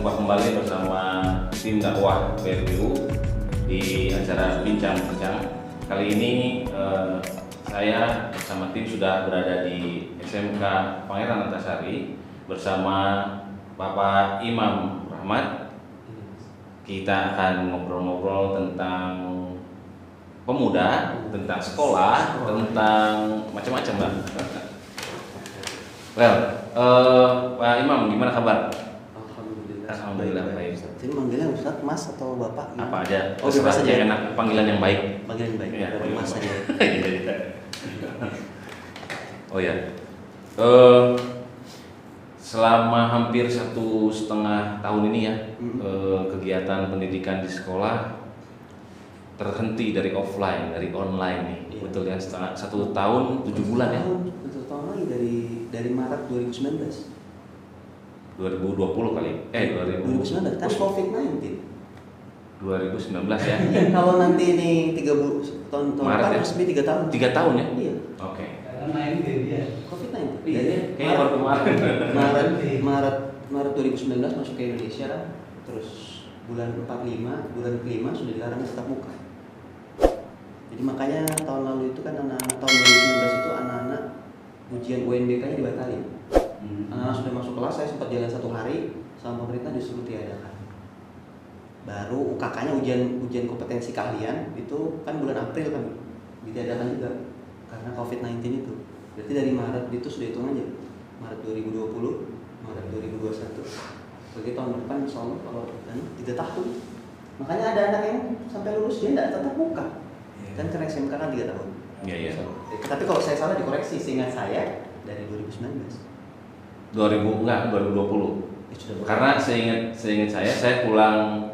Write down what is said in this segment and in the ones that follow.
Jumpa kembali bersama tim dakwah PRBU di acara Bincang-Bincang. Kali ini saya bersama tim sudah berada di SMK Pangeran Antasari bersama Bapak Imam Rahmat. Kita akan ngobrol-ngobrol tentang pemuda, tentang sekolah, tentang macam-macam, Mbak. Pak Imam, gimana kabar? Alhamdulillah baik. Jadi manggilnya Ustadz, Mas atau Bapak? Apa aja? Oh, bebas aja. Yang enak, panggilan yang baik. Panggilan baik. Ya, Mas aja. Oh ya. Selama hampir 1,5 tahun ini ya, kegiatan pendidikan di sekolah terhenti dari offline, dari online nih. Iya. Betul ya, 1 tahun 7 bulan ya. 1 tahun lagi dari Maret 2019. 2020 kali. 2019 kan COVID-19. 2019 ya. Iya, kalau nanti ini 3 tahun Maret kan ya? resmi 3 tahun. 3 tahun ya? Iya. Oke. Karena ini dia. COVID-19. Iya, Dari kayak baru kemarin. Maret 2019 masuk ke Indonesia kan. Terus bulan 45, bulan kelima sudah dilarang tetap muka. Jadi makanya tahun lalu itu kan tahun 2019 itu anak-anak ujian UNBK-nya dibatalin. Anak-anak sudah masuk kelas, saya sempat jalan 1 hari sama pemerintah disuruh tiadakan. Baru UKK-nya ujian kompetensi keahlian itu kan bulan April kan ditiadakan juga karena COVID-19 itu. Berarti dari Maret itu sudah hitung aja. Maret 2020, Maret 2021. Bagi tahun depan insya Allah kalau 3 tahun. Makanya ada anak yang sampai lulus dia tidak tetap muka. Kan karena SMK kan 3 tahun. Iya, iya. Tapi kalau saya salah dikoreksi, seingat saya dari 2019. 2020. Karena seingat saya pulang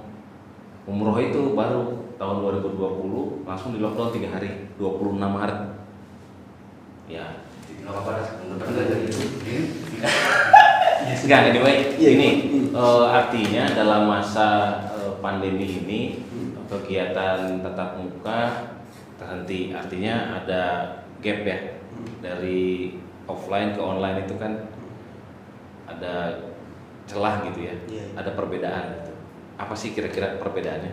umroh itu baru tahun 2020 langsung di lockdown 3 hari, 26 Maret. Ya, Tidak apa-apa, menurut Anda dari itu. enggak, anyway, Iya, ini iya. artinya dalam masa pandemi ini kegiatan tatap muka terhenti, artinya ada gap ya dari offline ke online itu kan ada celah gitu ya, Iya. ada perbedaan gitu. Apa sih kira-kira perbedaannya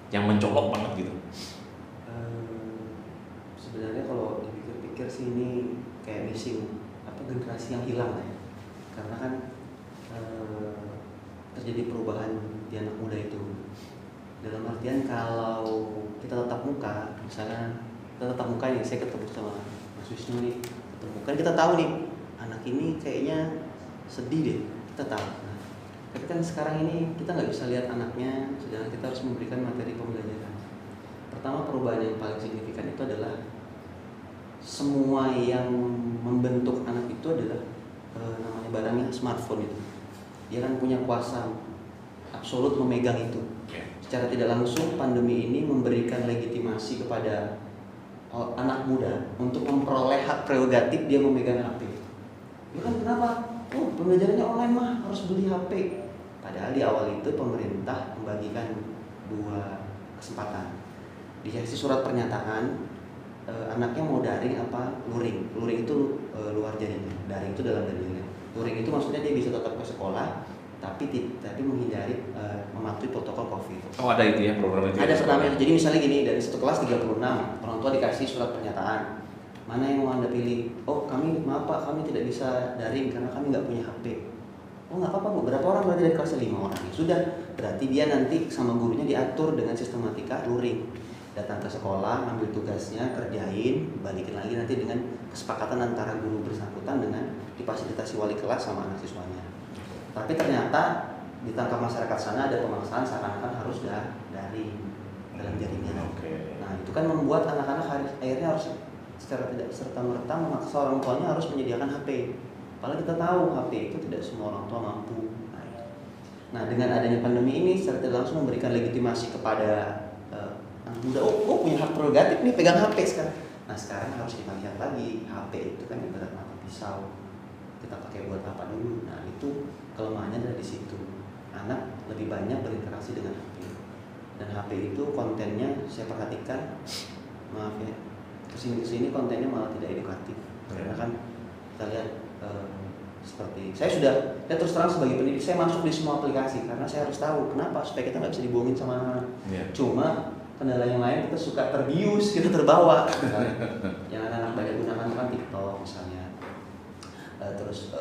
yang mencolok banget gitu? Sebenarnya kalau dipikir-pikir sih ini kayak missing generasi yang hilang lah ya. Karena kan terjadi perubahan di anak muda itu. Dalam artian kalau kita tetap muka, misalnya kita tetap muka nih, saya ketemu sama Mas Wisnu nih, ketemu kan kita tahu nih anak ini kayaknya sedih deh, kita tahu. Nah, tapi kan sekarang ini kita nggak bisa lihat anaknya, sedangkan kita harus memberikan materi pembelajaran. Pertama, perubahan yang paling signifikan itu adalah semua yang membentuk anak itu adalah namanya barangnya smartphone itu. Dia kan punya kuasa absolut memegang itu. Secara tidak langsung pandemi ini memberikan legitimasi kepada anak muda untuk memperoleh hak prerogatif dia memegang HP. Ya kan kenapa? Oh, pembelajarannya online mah harus beli HP. Padahal di awal itu pemerintah membagikan 2 kesempatan. Dikasih surat pernyataan anaknya mau daring apa luring. Luring itu luar jaringan. Daring itu dalam jaringan. Luring itu maksudnya dia bisa tetap ke sekolah tapi menghindari mematuhi protokol COVID. Oh, ada itu ya program itu. Ada pertama itu. Jadi misalnya gini, dari 1 kelas 36 orang tua dikasih surat pernyataan. Mana yang mau Anda pilih? Oh, kami maaf Pak, kami tidak bisa daring karena kami nggak punya HP. Oh, nggak apa-apa Bu. Berapa orang berarti dari kelas 5 orang? Sudah, berarti dia nanti sama gurunya diatur dengan sistematika luring. Datang ke sekolah, ambil tugasnya, kerjain, balikin lagi nanti dengan kesepakatan antara guru bersangkutan dengan difasilitasi wali kelas sama anak siswanya. Tapi ternyata ditangkap masyarakat sana ada pemaksaan seakan-akan harus dari dalam jaringan. Nah, itu kan membuat anak-anak akhirnya harus secara tidak serta-merta memaksa orang tuanya harus menyediakan HP. Padahal kita tahu HP itu tidak semua orang tua mampu. Nah, dengan adanya pandemi ini secara tidak langsung memberikan legitimasi kepada anak muda. Oh, punya hak prerogatif nih, pegang HP sekarang. Nah, sekarang harus kita lihat lagi HP itu kan ibarat mata pisau. Kita pakai buat apa dulu? Nah, itu kelemahannya ada di situ. Anak lebih banyak berinteraksi dengan HP. Dan HP itu kontennya saya perhatikan, maaf ya, kesini kontennya malah tidak edukatif. Karena kan kita lihat Seperti saya terus terang sebagai pendidik saya masuk di semua aplikasi karena saya harus tahu kenapa supaya kita nggak bisa dibohongin sama anak-anak. Cuma kendala yang lain kita suka terbius, kita terbawa. Yang anak-anak banyak gunakan kan TikTok misalnya, terus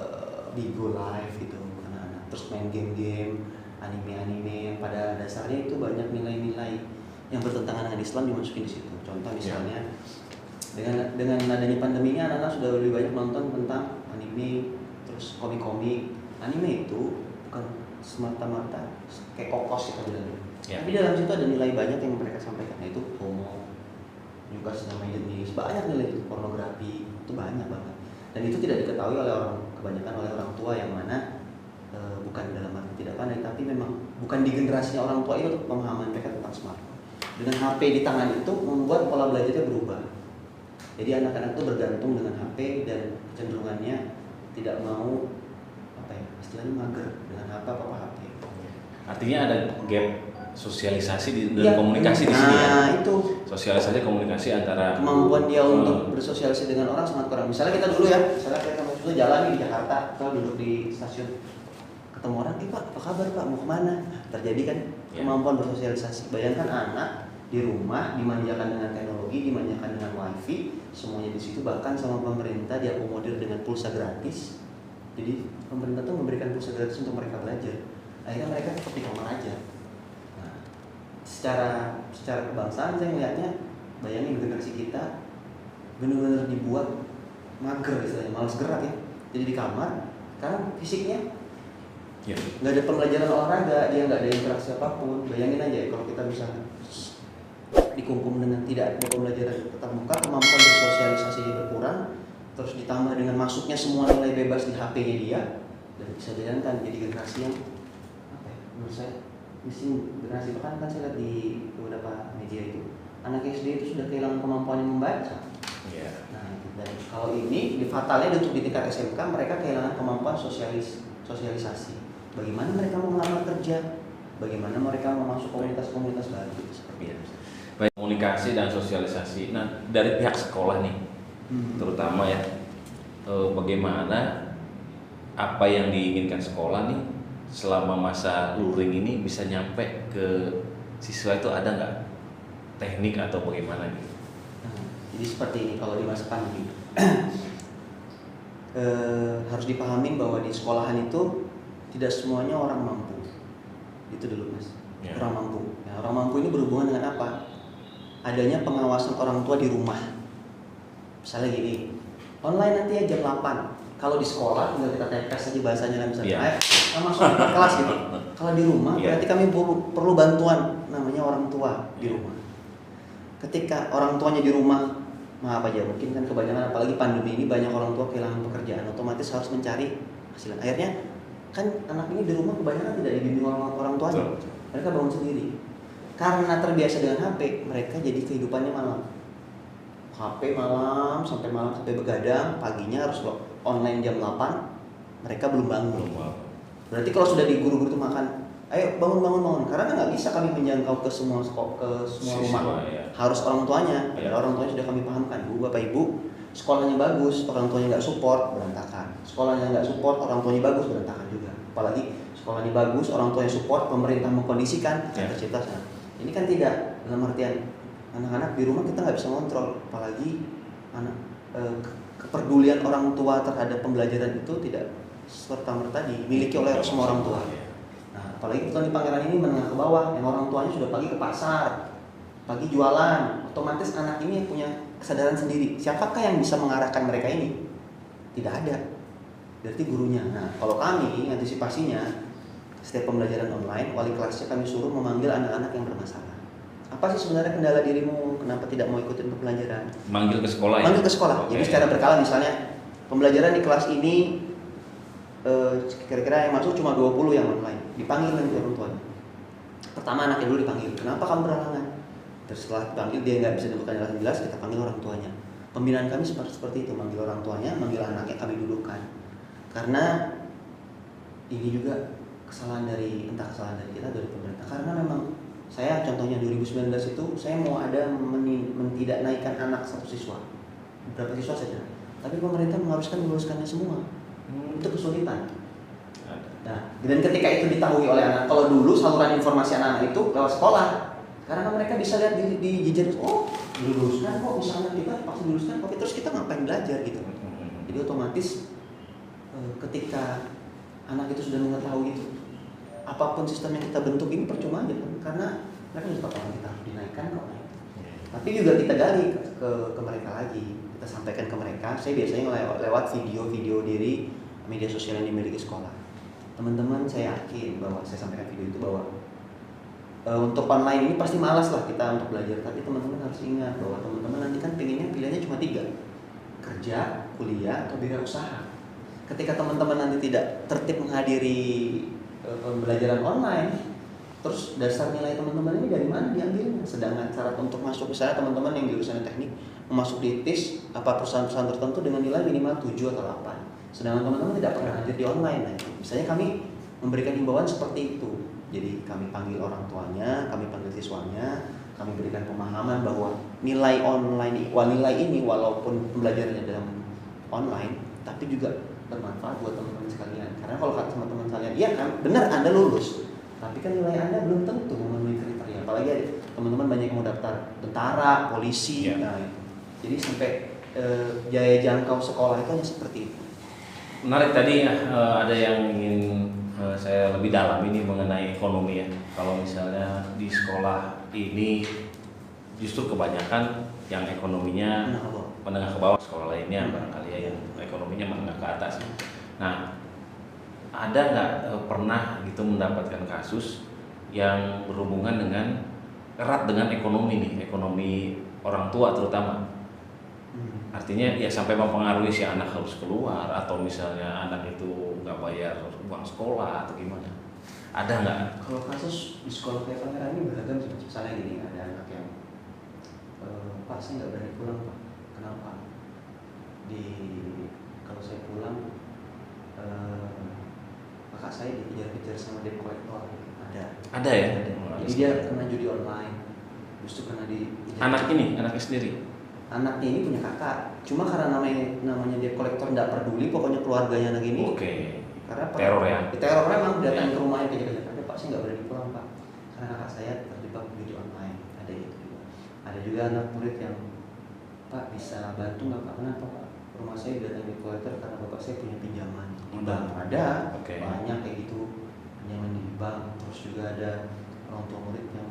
Bigo Live gitu anak-anak, terus main game-game, anime-anime yang pada dasarnya itu banyak nilai-nilai yang bertentangan dengan Islam dimasukin di situ. Contoh misalnya dengan adanya pandemi ini anak-anak sudah lebih banyak nonton tentang anime, terus komik-komik. Anime itu bukan semata-mata kayak kokos kita bilang. Tapi dalam situ ada nilai banyak yang mereka sampaikan, yaitu homo, juga sesama jenis, banyak nilai itu, pornografi, itu banyak banget. Dan itu tidak diketahui kebanyakan oleh orang tua yang mana bukan dalam arti tidak pandai, tapi memang bukan di generasinya orang tua itu pemahaman mereka tentang smartphone. Dengan HP di tangan itu membuat pola belajarnya berubah. Jadi anak-anak itu bergantung dengan HP dan kecenderungannya tidak mau istilahnya mager dengan apa-apa HP. Artinya ada gap sosialisasi dan komunikasi di sini ya. Itu. Sosialisasi komunikasi antara kemampuan dia untuk bersosialisasi dengan orang sangat kurang. Misalnya kita dulu kita jalan di Jakarta, kita duduk di stasiun, ketemu orang, Pak, apa kabar Pak, mau kemana? Terjadi kan kemampuan bersosialisasi. Bayangkan anak di rumah dimanjakan dengan teknologi, dimanjakan dengan wifi, semuanya di situ, bahkan sama pemerintah diakomodir dengan pulsa gratis. Jadi pemerintah tuh memberikan pulsa gratis untuk mereka belajar. Akhirnya mereka tetap di kamar aja. Nah, secara kebangsaan saya melihatnya, bayangin generasi kita benar-benar dibuat mager istilahnya, malas gerak ya. Jadi di kamar, karena fisiknya nggak ada pembelajaran olahraga, dia nggak ada interaksi apapun. Bayangin aja ya, kalau kita bisa dikungkum dengan tidak ada pembelajaran tetap muka, kemampuan bersosialisasi berkurang, terus ditambah dengan masuknya semua nilai bebas di HP-nya dia, dan bisa bayangkan jadi generasi yang menurut saya missing generasi. Bahkan kan saya lihat di beberapa media itu anak SD itu sudah kehilangan kemampuan membaca. Nah, dan kalau ini fatalnya untuk di tingkat SMK mereka kehilangan kemampuan sosialisasi. Bagaimana mereka mau melamar kerja? Bagaimana mereka mau masuk komunitas-komunitas baru seperti itu. Baik, komunikasi dan sosialisasi. Nah, dari pihak sekolah nih, terutama ya, bagaimana apa yang diinginkan sekolah nih selama masa luring ini bisa nyampe ke siswa, itu ada nggak teknik atau bagaimana gitu? Jadi seperti ini, kalau di masa pandemi harus dipahamin bahwa di sekolahan itu tidak semuanya orang mampu. Itu dulu Mas. Orang mampu. Nah, orang mampu ini berhubungan dengan apa? Adanya pengawasan orang tua di rumah. Misalnya gini, online nanti ya jam 8. Kalau di sekolah tinggal kita tes aja bahasanya lah misalnya. Masuk ke kelas gitu. Kalau di rumah berarti kami perlu bantuan namanya orang tua di rumah. Ketika orang tuanya di rumah, maaf aja mungkin kan kebanyakan apalagi pandemi ini banyak orang tua kehilangan pekerjaan, otomatis harus mencari hasilan. Akhirnya kan anak ini di rumah kebanyakan tidak dibimbing orang tuanya. Mereka bangun sendiri. Karena terbiasa dengan HP, mereka jadi kehidupannya malam. HP malam sampai begadang, paginya harus online jam 8, mereka belum bangun. Berarti kalau sudah di guru-guru itu makan, ayo bangun. Karena nggak bisa kami menjangkau ke semua rumah. Harus orang tuanya. Orang tuanya sudah kami pahamkan, Bu, Bapak, Ibu, sekolahnya bagus, orang tuanya nggak support, berantakan. Sekolahnya nggak support, orang tuanya bagus, berantakan juga. Apalagi sekolahnya bagus, orang tuanya support, pemerintah mengkondisikan, tercipta. Ini kan tidak, dalam artian anak-anak di rumah kita nggak bisa kontrol, apalagi kepedulian orang tua terhadap pembelajaran itu tidak serta-merta dimiliki oleh semua orang tua. Nah, apalagi kebetulan di Pangeran ini menengah ke bawah, yang orang tuanya sudah pagi ke pasar, pagi jualan, otomatis anak ini punya kesadaran sendiri. Siapakah yang bisa mengarahkan mereka ini? Tidak ada. Berarti gurunya. Nah, kalau kami antisipasinya, setiap pembelajaran online, wali kelasnya kami suruh memanggil anak-anak yang bermasalah. Apa sih sebenarnya kendala dirimu? Kenapa tidak mau ikutin pembelajaran? Manggil ke sekolah ya? Manggil ke sekolah. Jadi secara berkala, misalnya pembelajaran di kelas ini kira-kira yang masuk cuma 20 yang online. Dipanggil nanti orang tuanya. Pertama anaknya dulu dipanggil. Kenapa kamu berhalangan? Terus setelah dipanggil dia nggak bisa menemukan alasan jelas, kita panggil orang tuanya. Pembinaan kami seperti itu, manggil orang tuanya, manggil anaknya, kami dudukkan. Karena ini juga kesalahan dari kita, dari pemerintah. Karena memang saya contohnya 2019 itu saya mau ada tidak naikkan anak satu siswa, beberapa siswa saja, tapi pemerintah mengharuskan meluluskannya semua. Itu kesulitan. Ada. Nah, dan ketika itu diketahui oleh anak, kalau dulu saluran informasi anak-anak itu lewat sekolah, karena mereka bisa lihat di jejer, oh diluluskan kok, misalnya kita pasti diluluskan, oke terus kita ngapain belajar gitu. Jadi otomatis ketika anak itu sudah mengetahui itu, apapun sistem yang kita bentuk ini percuma aja kan, karena mereka sudah tahu kita harus dinaikkan kok. Tapi juga kita gali ke mereka lagi, kita sampaikan ke mereka. Saya biasanya lewat video-video diri media sosial yang dimiliki sekolah. Teman-teman, saya yakin bahwa saya sampaikan video itu bahwa untuk online ini pasti malas lah kita untuk belajar. Tapi teman-teman harus ingat bahwa teman-teman nanti kan pengennya pilihannya cuma 3, kerja, kuliah, atau wirausaha. Ketika teman-teman nanti tidak tertib menghadiri pembelajaran online, terus dasar nilai teman-teman ini dari mana diambilnya? Sedangkan syarat untuk masuk, misalnya teman-teman yang jurusan teknik masuk di TIS apa perusahaan-perusahaan tertentu dengan nilai minimal 7 atau 8. Sedangkan teman-teman tidak pernah hadir di online. Nah, misalnya kami memberikan himbauan seperti itu. Jadi kami panggil orang tuanya, kami panggil siswanya, kami berikan pemahaman bahwa nilai online, nilai ini walaupun pembelajarannya dalam online, tapi juga bermanfaat buat teman-teman sekalian. Karena kalau kata teman-teman kalian, iya kan, benar Anda lulus, tapi kan nilai Anda belum tentu memenuhi kriteria. Apalagi ada teman-teman banyak yang mau daftar tentara, polisi, nah, jadi sampai jaya jangkau sekolah itu hanya seperti itu. Menarik tadi ada yang ingin saya lebih dalam ini mengenai ekonomi ya. Kalau misalnya di sekolah ini justru kebanyakan yang ekonominya menengah ke bawah, sekolah lainnya barangkali ya yang ekonominya menengah ke atas. Nah, ada nggak pernah gitu mendapatkan kasus yang berhubungan dengan erat dengan ekonomi nih, ekonomi orang tua terutama? Artinya ya sampai mempengaruhi si anak harus keluar, atau misalnya anak itu nggak bayar uang sekolah atau gimana? Ada nggak? Kalau kasus di sekolah kayak Pangeran ini beragam sih. Misalnya gini, ada anak yang Pak saya nggak berani pulang Pak. Kenapa? Kalau saya pulang kakak saya dikejar-kejar sama debt collector. Ada ya? Ada. Jadi dia kena judi online, justru kena Anak ini, anaknya sendiri. Anaknya ini punya kakak, cuma karena namanya debt collector nggak peduli, pokoknya keluarganya anak ini. Oke. Karena teror ya? Teror memang datang ke rumahnya kejar-kejar. Ada Pak, saya nggak berani pulang Pak, karena kakak saya terjebak judi online. Ada itu juga. Ada juga anak murid yang Pak bisa bantu nggak Pak? Kenapa Pak? Rumah saya datang debt collector karena bapak saya punya pinjaman di bank. Ada, banyak kayak gitu, pinjaman di bank. Terus juga ada orang tua murid yang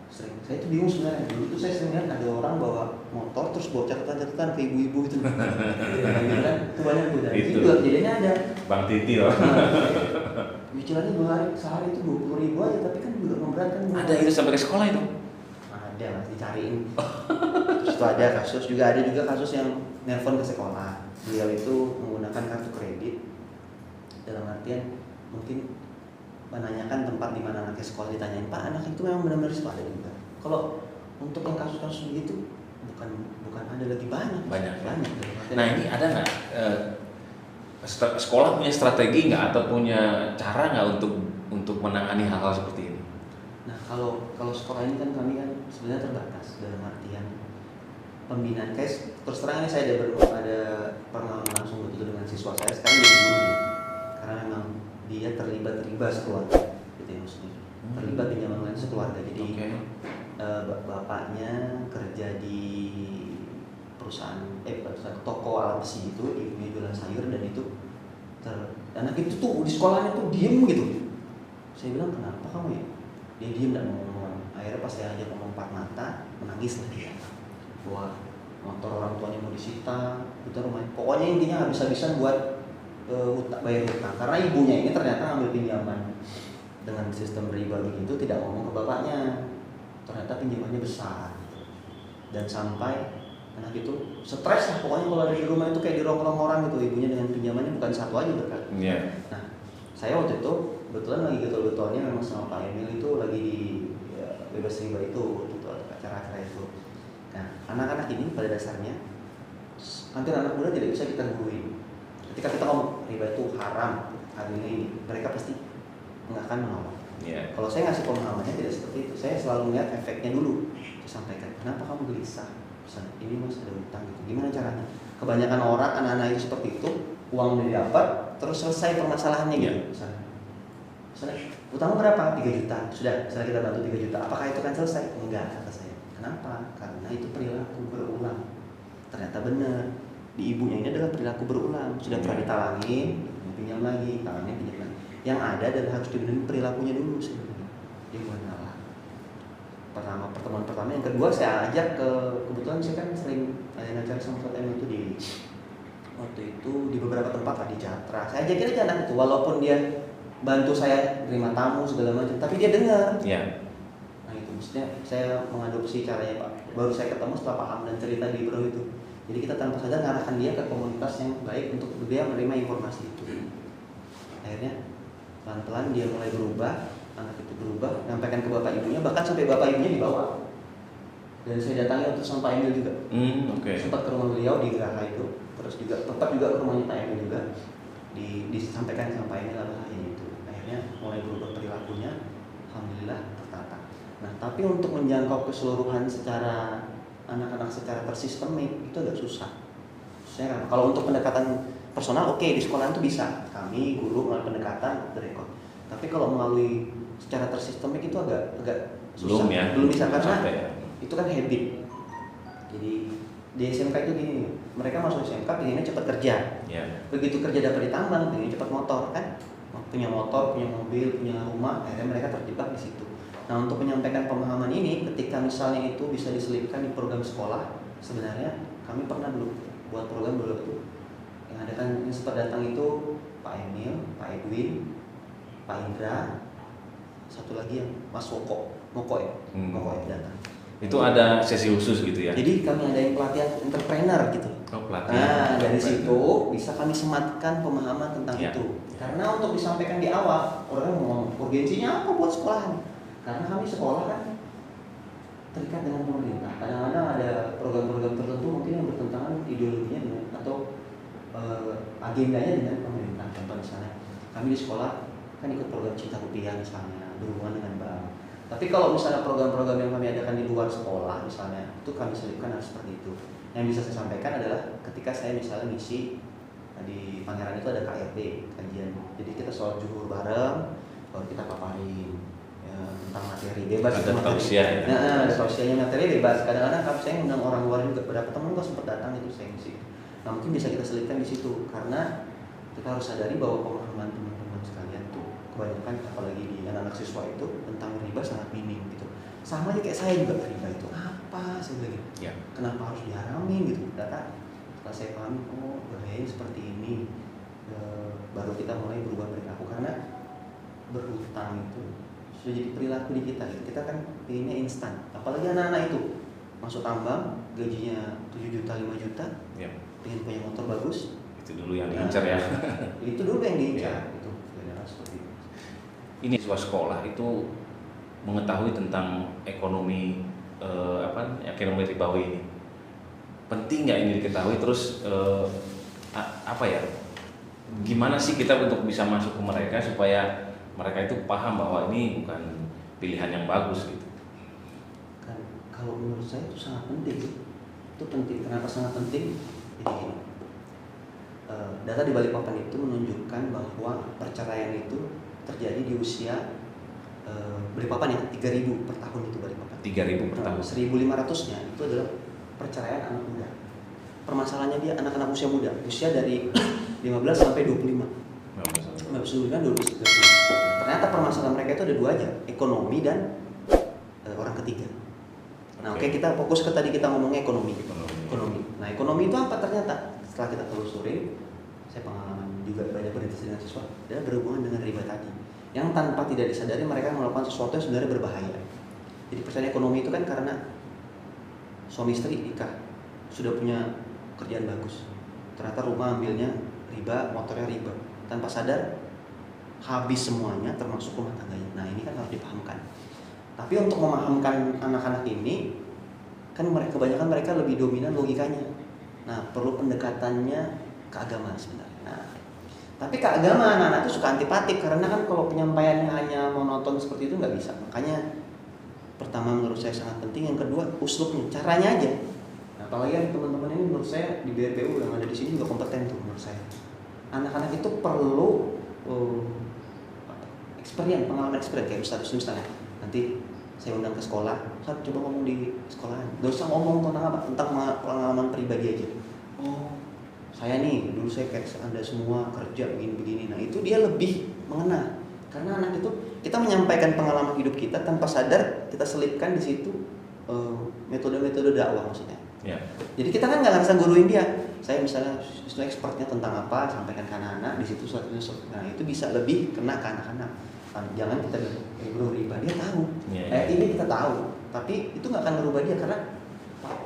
sering, saya itu bingung sebenarnya. Dulu tuh saya sering lihat ada orang bawa motor terus bawa catatan-catatan ke ibu-ibu itu. Kan itu banyak tuh, dan itu juga kejadiannya ada. Bang Titi loh. Cicilannya 2 hari, sehari itu 20.000 aja, tapi kan juga memberatkan. Ada itu sampai ke sekolah itu? Ada, Mas, dicariin. Terus itu ada kasus, juga ada juga kasus yang nelpon ke sekolah. Beliau itu menggunakan kartu kredit, dalam artian mungkin menanyakan tempat di mana anaknya sekolah, ditanyain Pak anak itu memang benar-benar di sekolah, ada juga. Kalau untuk yang kasus-kasus begitu bukan ada lagi banyak. Nah ini ada nggak sekolah punya strategi nggak atau punya cara nggak untuk menangani hal-hal seperti ini? Nah kalau sekolah ini kan kami kan sebenarnya terbatas, dalam artian pembinaan. Kayak terus terang ini saya ada pengalaman langsung betul dengan siswa saya sekarang jadi guru, karena memang dia terlibat sekeluarga, gitu ya maksudnya. Terlibat pinjaman online sekeluarga. Jadi bapaknya kerja di perusahaan toko alat besi gitu, ibunya jualan sayur, dan itu anak itu tuh di sekolahnya tuh diem gitu. Saya bilang kenapa kamu ya? Dia diem dan mau ngomong. Akhirnya pas saya ajak ngomong empat mata, menangis lah dia. Bahwa motor orang tuanya mau disita, itu rumahnya. Pokoknya intinya habis-habisan buat bayar hutang, karena ibunya ini ternyata ngambil pinjaman dengan sistem riba begitu, tidak ngomong ke bapaknya. Ternyata pinjamannya besar, dan sampai anak itu stres lah pokoknya kalau ada di rumah itu kayak dirongkrong orang gitu, ibunya dengan pinjamannya bukan satu aja berkat. Nah saya waktu itu kebetulan lagi getol-getolnya memang sama Pak Emil itu lagi di bebas riba itu, gitu, acara-acara itu. Nah anak-anak ini pada dasarnya hampir anak muda tidak bisa kita guruin. Ketika kita ngomong riba itu haram, harganya ini, mereka pasti nggak akan menolak. Kalau saya ngasih pemahamannya tidak seperti itu, saya selalu melihat efeknya dulu. Saya sampaikan, kenapa kamu gelisah? Misalnya, ini mas ada utang gitu, gimana caranya? Kebanyakan orang, anak-anak itu seperti itu, uang udah dapat, terus selesai permasalahannya gitu. Misalnya, utang berapa? 3 juta. Sudah, misalnya kita bantu 3 juta. Apakah itu kan selesai? Enggak, kata saya. Kenapa? Karena itu perilaku berulang. Ternyata benar. Di ibunya ini adalah perilaku berulang. Sudah pernah ditalangin, pinjam lagi, talangin, pinjam lagi. Yang ada adalah harus dibenerin perilakunya dulu sebenarnya. Dia bukan salah. Pertemuan pertama, yang kedua saya ajak kebetulan saya kan sering ada acara sama ML itu waktu itu di beberapa tempat lah di Jatra. Saya ajakin aja anak itu, walaupun dia bantu saya terima tamu segala macam, tapi dia dengar. Nah itu maksudnya saya mengadopsi caranya Pak. Baru saya ketemu setelah paham dan cerita di bro itu. Jadi kita tanpa sadar ngarahkan dia ke komunitas yang baik untuk dia menerima informasi itu. Akhirnya pelan-pelan dia mulai berubah, anak itu berubah, nyampaikan ke bapak ibunya, bahkan sampai bapak ibunya dibawa. Dan saya datangi untuk sama Pak Emil juga. Sempat ke rumah beliau di Geraha itu, terus juga tetap juga ke rumahnya Pak Emil juga. Disampaikan sama Pak Emil adalah itu. Akhirnya mulai berubah perilakunya, alhamdulillah tertata. Nah, tapi untuk menjangkau keseluruhan secara anak-anak secara tersistemik itu agak susah. Saya kalau untuk pendekatan personal oke, di sekolah itu bisa. Kami guru melalui pendekatan direkod. Tapi kalau melalui secara tersistemik itu agak susah. Belum bisa karena itu kan habit. Jadi di SMK itu gini, mereka masuk SMK pengennya cepat kerja. Begitu kerja dapat ditambang, pengen cepat motor kan. Punya motor, punya mobil, punya rumah, akhirnya mereka terjebak di situ. Nah, untuk menyampaikan pemahaman ini, ketika misalnya itu bisa diselipkan di program sekolah, sebenarnya kami pernah dulu buat program dulu itu. Yang ada kan yang sempat datang itu Pak Emil, Pak Edwin, Pak Indra, satu lagi yang Mas Moko ya datang. Itu ada sesi khusus gitu ya? Jadi kami ada yang pelatihan entrepreneur gitu. Nah, dari situ bisa kami sematkan pemahaman tentang itu. Karena untuk disampaikan di awal, orang ngomong urgensinya apa buat sekolahan? Karena kami sekolah kan terikat dengan pemerintah. Kadang-kadang ada program-program tertentu mungkin yang bertentangan ideologinya dengan atau agendanya dengan pemerintah. Contoh misalnya, kami di sekolah kan ikut program Cinta Rupiah misalnya, berhubungan dengan bank. Tapi kalau misalnya program-program yang kami adakan di luar sekolah misalnya, itu kami selipkan harus seperti itu. Yang bisa saya sampaikan adalah ketika saya misalnya ngisi di Pangeran itu ada KRD, kajian. Jadi kita sholat zuhur bareng, baru kita paparin ya, tentang materi bebas. Ada tausiah ya? Ada tausiahnya, materi bebas. Kadang-kadang saya ngundang orang luar juga, beberapa teman kok sempat datang itu saya ngisi. Nah mungkin bisa kita selipkan di situ karena kita harus sadari bahwa pemahaman teman-teman sekalian tuh kebanyakan apalagi di anak-anak siswa itu tentang riba sangat minim gitu. Sama aja kayak saya juga, riba itu apa saya bilang gitu. Kenapa harus diharamin gitu. Data setelah saya pahami, oh bahaya seperti ini, baru kita mulai berubah perilaku karena berhutang itu sudah jadi perilaku di kita gitu. Kita kan pengennya instan, apalagi anak-anak itu masuk tambang gajinya 7 juta 5 juta, pengen punya motor bagus, itu dulu yang diincar ya. Itu dulu yang diincar itu seperti itu. Ini siswa sekolah itu mengetahui tentang ekonomi ekonomi ribawi ini. Penting nggak ini diketahui? Terus gimana sih kita untuk bisa masuk ke mereka supaya mereka itu paham bahwa ini bukan pilihan yang bagus gitu? Kan kalau menurut saya itu sangat penting. Itu penting. Kenapa sangat penting? Jadi data di Balikpapan itu menunjukkan bahwa perceraian itu terjadi di usia Balikpapan ya 3.000 per tahun itu Balikpapan. 3.000 per tahun. 1.500-nya itu adalah perceraian anak muda. Permasalahannya dia anak-anak usia muda, usia dari 15 sampai 25. 15 kan 12 30. Ternyata permasalahan mereka itu ada dua aja, ekonomi dan orang ketiga. Nah, oke, kita fokus ke tadi kita ngomongnya ekonomi. Nah, ekonomi itu apa ternyata? Setelah kita telusuri, saya pengalaman juga banyak berintegrasi dengan siswa, dan berhubungan dengan riba tadi. Yang tanpa tidak disadari mereka melakukan sesuatu yang sebenarnya berbahaya. Jadi perceraian ekonomi itu kan karena suami istri nikah, sudah punya kerjaan bagus. Ternyata rumah ambilnya riba, motornya riba. Tanpa sadar habis semuanya termasuk rumah tangganya. Nah, ini kan harus dipahamkan. Tapi untuk memahamkan anak-anak ini kan kebanyakan mereka lebih dominan logikanya. Nah, perlu pendekatannya keagamaan sebenarnya. Nah, tapi keagamaan anak-anak itu suka antipatik karena kan kalau penyampaiannya hanya monoton seperti itu nggak bisa. Makanya pertama menurut saya sangat penting, yang kedua uslubnya, caranya aja. Nah, apalagi yang teman-teman ini menurut saya di BRPU yang ada di sini juga kompeten tuh menurut saya. anak-anak itu perlu pengalaman experience kayak misalnya nanti saya undang ke sekolah, Ustaz coba ngomong di sekolahan, gak usah ngomong tentang pengalaman pribadi aja. Oh saya nih dulu saya kayak Anda semua kerja begini-begini, nah itu dia lebih mengena karena anak itu kita menyampaikan pengalaman hidup kita tanpa sadar kita selipkan di situ metode-metode dakwah maksudnya. Ya. Jadi kita kan nggak ngerasa guruin dia. Saya misalnya expertnya tentang apa, sampaikan ke anak-anak di situ suatu. Nah itu bisa lebih kena ke anak-anak. Jangan kita bilang, bro riba, dia tahu. Ini kita tahu, tapi itu nggak akan merubah dia karena Pak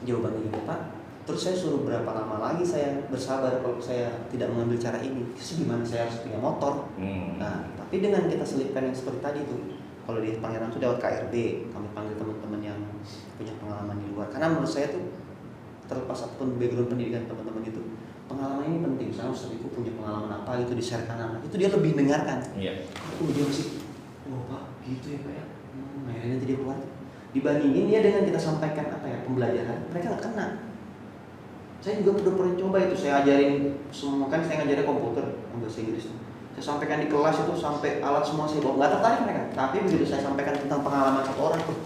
jawabannya gini Pak. Terus saya suruh berapa lama lagi saya bersabar kalau saya tidak mengambil cara ini. Terus gimana saya harus punya motor? Nah tapi dengan kita selipkan yang seperti tadi tuh. Kalau di Pangeran itu lewat KRB, kami panggil teman-teman yang punya pengalaman di luar. Karena menurut saya tuh terlepas apapun background pendidikan teman-teman itu, pengalaman ini penting. Misalnya Ustaz itu punya pengalaman apa gitu di-share-kan anak, itu dia lebih dengarkan. Iya. Dia masih, Pak gitu ya Pak ya. Akhirnya nanti dia keluar. Dibandingin dia dengan kita sampaikan pembelajaran, mereka nggak kena. Saya juga udah pernah coba itu, saya ajarin semua kan saya ngajarin komputer bahasa Inggris. Saya sampaikan di kelas itu sampai alat semua saya bawa, nggak tertarik mereka. Tapi begitu saya sampaikan tentang pengalaman satu orang tuh,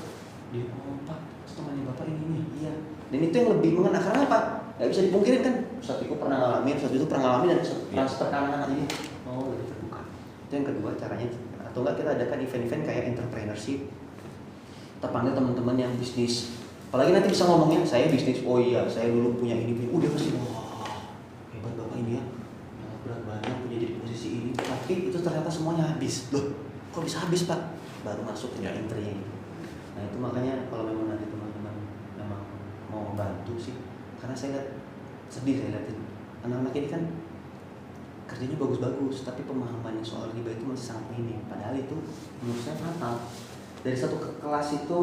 dia Pak, temannya Bapak ini, iya. Dan itu yang lebih mengena karena apa? Nggak bisa dipungkirin kan, Ustaz itu pernah ngalamin, Ustaz itu pernah ngalamin dan transfer ke anak-anak ini. Oh, lebih terbuka. Itu yang kedua caranya. Atau enggak kita adakan event-event kayak entrepreneurship. Kita panggil teman-teman yang bisnis. Apalagi nanti bisa ngomongnya, saya bisnis. Oh iya, saya dulu punya ini. Udah pasti wah hebat Bapak ini ya. Berat banyak punya jadi posisi ini. Tapi itu ternyata semuanya habis. Loh, kok bisa habis Pak? Baru masuk ke entry-nya itu. Nah itu makanya kalau memang nanti teman-teman memang mau membantu sih, karena saya lihat sedih saya lihatin anak-anak ini kan kerjanya bagus-bagus, tapi pemahamannya soal riba itu masih sangat minim. Padahal itu menurut saya fatal. Dari satu kelas itu,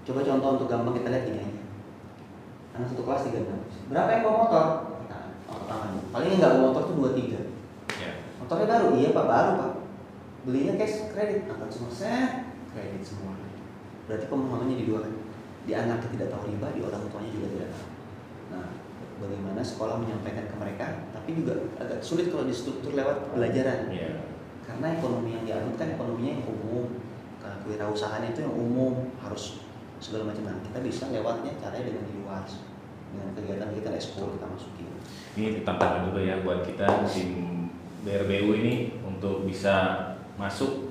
coba contoh untuk gampang kita lihat ini aja. Anak satu kelas 3 tahun. Berapa yang bawa motor? Angkat tangan. Paling yang nggak bawa motor tuh 2-3. Motornya baru? Iya Pak, baru Pak. Belinya cash kredit, angkat semua kredit semua. Berarti pemahamannya di dua kan. Di anak yang tidak tahu riba, di orang tuanya juga tidak tahu. Nah, bagaimana sekolah menyampaikan ke mereka, tapi juga agak sulit kalau distruktur lewat pelajaran. Karena ekonomi yang dianut kan ekonominya yang umum, kewirausahaan itu yang umum, harus segala macam. Nah, kita bisa lewatnya caranya dengan di luar, dengan kegiatan kita ekskul kita masukin. Ini tantangan juga ya buat kita tim BRBU ini untuk bisa masuk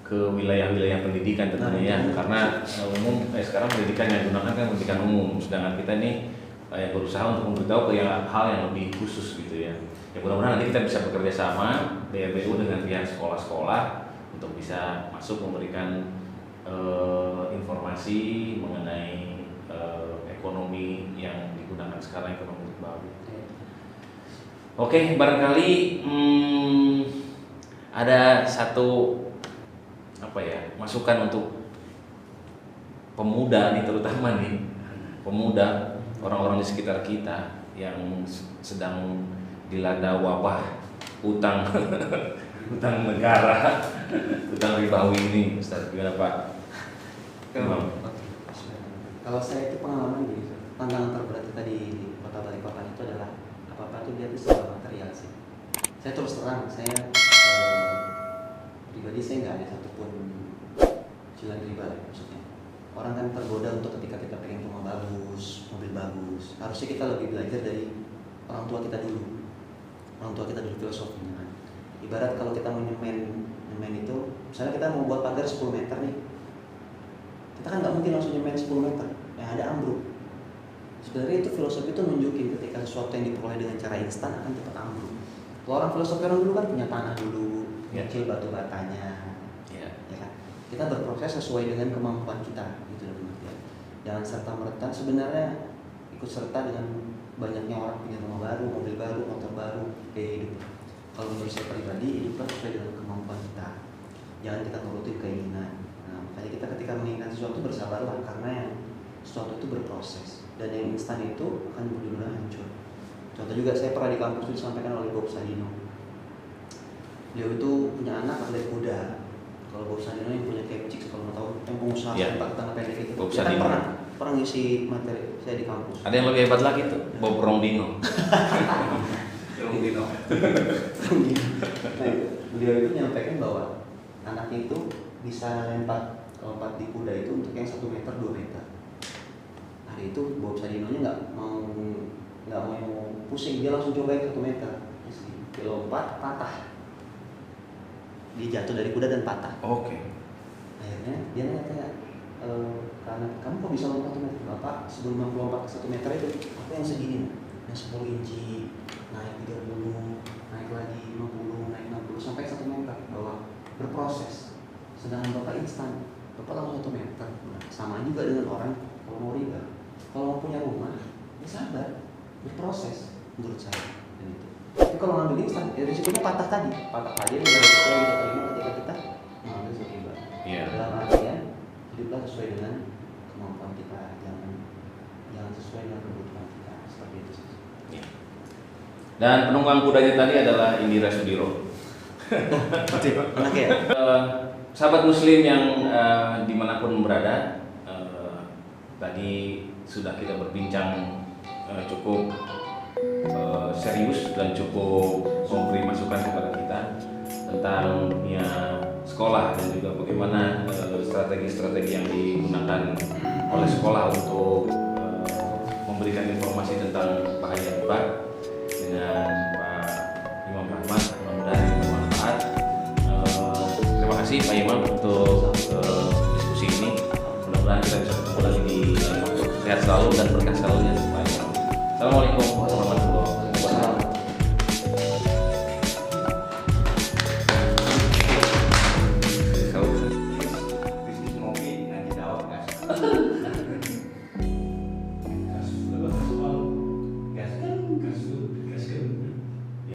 ke wilayah-wilayah pendidikan tentunya ya, karena umum sekarang pendidikan yang digunakan kan pendidikan umum, sedangkan kita ini berusaha untuk memberitahu ke hal yang lebih khusus gitu ya. Ya mudah-mudahan nanti kita bisa bekerja sama BRBU dengan pihak sekolah-sekolah untuk bisa masuk memberikan informasi mengenai ekonomi yang digunakan sekarang, ekonomi baru. Oke, barangkali ada satu masukan untuk pemuda nih, terutama nih pemuda, orang-orang di sekitar kita yang sedang dilanda wabah utang utang negara, utang ribawi ini. Ustaz, gimana Pak? Kalau saya itu pengalaman gini, tantangan terberat kita di Kota Balikpapan itu adalah apa-apa tuh dia tuh soal material sih. Saya terus terang, saya pribadi saya nggak ada satupun cicilan riba lah maksudnya. Orang kan tergoda untuk ketika kita pengen rumah bagus, mobil bagus, harusnya kita lebih belajar dari orang tua kita dulu. Orang tua kita dulu filosofinya. Ibarat kalau kita mau nyemen itu, misalnya kita mau buat pagar 10 meter nih, kita kan nggak mungkin langsung nyemen 10 meter, yang ada ambruk. Sebenarnya itu filosofi itu nunjukin ketika sesuatu yang diperoleh dengan cara instan akan cepat ambruk. Kalau orang filosofi orang dulu kan punya tanah dulu, kecil batu batanya, ya kan. Kita berproses sesuai dengan kemampuan kita, gitu loh. Jangan serta merta sebenarnya ikut serta dengan banyaknya orang punya rumah baru, mobil baru, motor baru, gaya hidup. Kalau menurut saya pribadi, hiduplah sesuai dengan kemampuan kita. Jangan kita nurutin keinginan. Nah, makanya kita ketika menginginkan sesuatu bersabarlah, karena yang sesuatu itu berproses. Dan yang instan itu akan benar-benar hancur. Contoh juga saya pernah di kampus itu disampaikan oleh Bob Sadino. Beliau itu punya anak atlet muda. Kalau Bob Sadino yang punya Kemcik, kalau mau tahu, yang pengusaha sepak tanah pendek itu. Bob Sadino kan pernah ngisi materi saya di kampus. Ada yang lebih hebat lagi tuh, Bob Rondino. Kerung Dino. Nah, beliau itu menyampaikan bahwa anaknya itu bisa lompat di kuda itu untuk yang 1 meter 2 meter. Hari itu Bob Sadinonya nggak mau pusing, dia langsung cobain 1 meter. Dia lompat, patah. Dia jatuh dari kuda dan patah. Oke. Akhirnya dia nanya, karena kamu kok bisa lompat 1 meter? Bapak sebelum aku lompat ke 1 meter itu, aku yang segini, yang 10 inci, naik 30, naik lagi 50, naik 60, sampai 1 meter. Bahwa berproses. Sedangkan Bapak instan, Bapak langsung 1 meter. Nah, sama juga dengan orang kalau mau riba. Kalau mau punya rumah, ya sabar, berproses menurut saya. Dan itu. Tapi kalau ngambil instan, ya risikonya patah tadi. Patah aja dengan risiko yang kita terima ketika kita mengambil sebuah riba. Iya. Dalam artian, hiduplah sesuai dengan kemampuan kita, jangan sesuai dengan kebutuhan kita, seperti itu. Iya. Dan penunggang kudanya tadi adalah Indira Sudiro. Enak ya? Sahabat muslim yang dimanapun berada, tadi sudah kita berbincang cukup serius dan cukup memberi masukan kepada kita tentang dunia sekolah dan juga bagaimana strategi-strategi yang digunakan oleh sekolah untuk memberikan informasi tentang bahaya riba dengan Pak Imam Rahmat. Mudah-mudahan bermanfaat. Terima kasih Pak Imam.